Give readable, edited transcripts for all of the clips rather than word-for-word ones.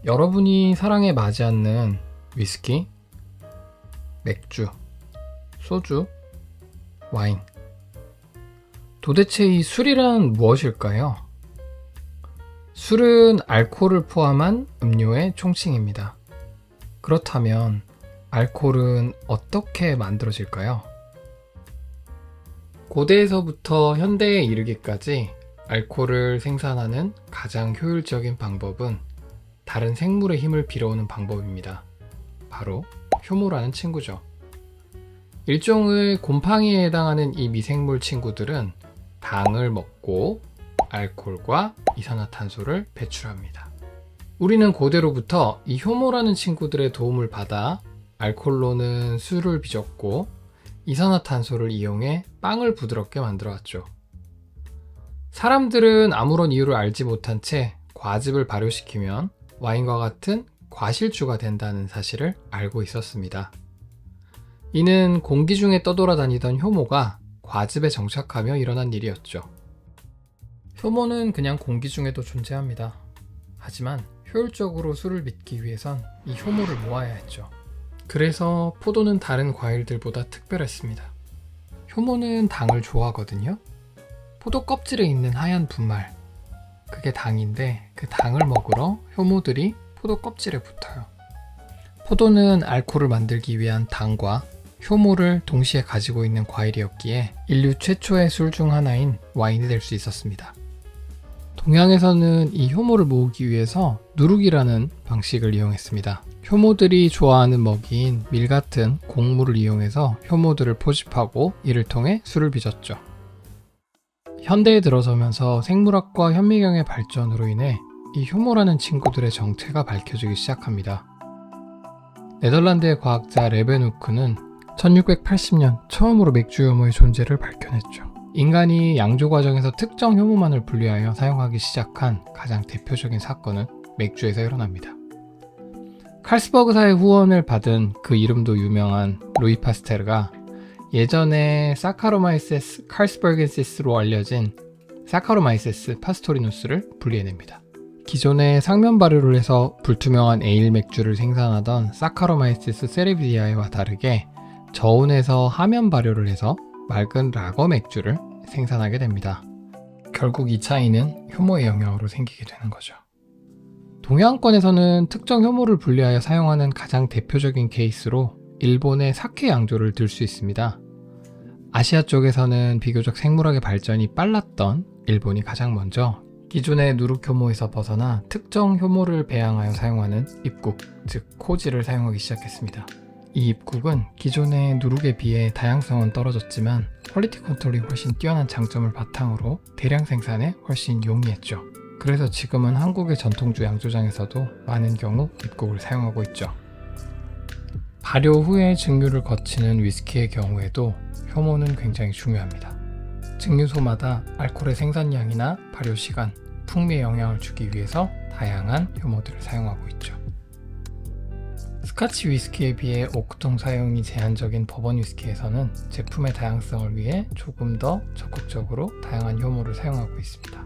여러분이 사랑에 맞지 않는 위스키, 맥주, 소주, 와인. 도대체 이 술이란 무엇일까요? 술은 알코올을 포함한 음료의 총칭입니다. 그렇다면 알코올은 어떻게 만들어질까요? 고대에서부터 현대에 이르기까지 알코올을 생산하는 가장 효율적인 방법은 다른 생물의 힘을 빌어오는 방법입니다. 바로 효모라는 친구죠. 일종의 곰팡이에 해당하는 이 미생물 친구들은 당을 먹고 알코올과 이산화탄소를 배출합니다. 우리는 고대로부터 이 효모라는 친구들의 도움을 받아 알코올로는 술을 빚었고 이산화탄소를 이용해 빵을 부드럽게 만들어왔죠. 사람들은 아무런 이유를 알지 못한 채 과즙을 발효시키면 와인과 같은 과실주가 된다는 사실을 알고 있었습니다. 이는 공기 중에 떠돌아다니던 효모가 과즙에 정착하며 일어난 일이었죠. 효모는 그냥 공기 중에도 존재합니다. 하지만 효율적으로 술을 빚기 위해선 이 효모를 모아야 했죠. 그래서 포도는 다른 과일들보다 특별했습니다. 효모는 당을 좋아하거든요. 포도 껍질에 있는 하얀 분말, 그게 당인데 그 당을 먹으러 효모들이 포도 껍질에 붙어요. 포도는 알코올을 만들기 위한 당과 효모를 동시에 가지고 있는 과일이었기에 인류 최초의 술 중 하나인 와인이 될 수 있었습니다. 동양에서는 이 효모를 모으기 위해서 누룩이라는 방식을 이용했습니다. 효모들이 좋아하는 먹이인 밀 같은 곡물을 이용해서 효모들을 포집하고 이를 통해 술을 빚었죠. 현대에 들어서면서 생물학과 현미경의 발전으로 인해 이 효모라는 친구들의 정체가 밝혀지기 시작합니다. 네덜란드의 과학자 레베누크는 1680년 처음으로 맥주 효모의 존재를 밝혀냈죠. 인간이 양조 과정에서 특정 효모만을 분리하여 사용하기 시작한 가장 대표적인 사건은 맥주에서 일어납니다. 칼스버그사의 후원을 받은 그 이름도 유명한 루이 파스테르가 예전에 사카로마이세스 칼스버겐시스로 알려진 사카로마이세스 파스토리누스를 분리해냅니다. 기존에 상면 발효를 해서 불투명한 에일 맥주를 생산하던 사카로마이시스 세레비디아와 다르게 저온에서 하면 발효를 해서 맑은 라거 맥주를 생산하게 됩니다. 결국 이 차이는 효모의 영향으로 생기게 되는 거죠. 동양권에서는 특정 효모를 분리하여 사용하는 가장 대표적인 케이스로 일본의 사케 양조를 들 수 있습니다. 아시아 쪽에서는 비교적 생물학의 발전이 빨랐던 일본이 가장 먼저 기존의 누룩 효모에서 벗어나 특정 효모를 배양하여 사용하는 입국, 즉 코지를 사용하기 시작했습니다. 이 입국은 기존의 누룩에 비해 다양성은 떨어졌지만 퀄리티 컨트롤이 훨씬 뛰어난 장점을 바탕으로 대량 생산에 훨씬 용이했죠. 그래서 지금은 한국의 전통주 양조장에서도 많은 경우 입국을 사용하고 있죠. 발효 후에 증류를 거치는 위스키의 경우에도 효모는 굉장히 중요합니다. 증류소마다 알코올의 생산량이나 발효 시간, 풍미에 영향을 주기 위해서 다양한 효모들을 사용하고 있죠. 스카치 위스키에 비해 오크통 사용이 제한적인 버번 위스키에서는 제품의 다양성을 위해 조금 더 적극적으로 다양한 효모를 사용하고 있습니다.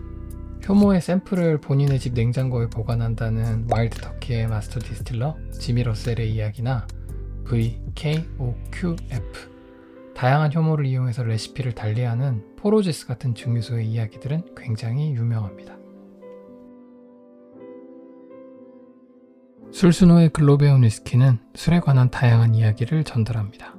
효모의 샘플을 본인의 집 냉장고에 보관한다는 와일드 터키의 마스터 디스틸러 지미 러셀의 이야기나 VKOQF, 다양한 효모를 이용해서 레시피를 달리하는 포로지스 같은 증류소의 이야기들은 굉장히 유명합니다. 술순호의 글로베온 위스키는 술에 관한 다양한 이야기를 전달합니다.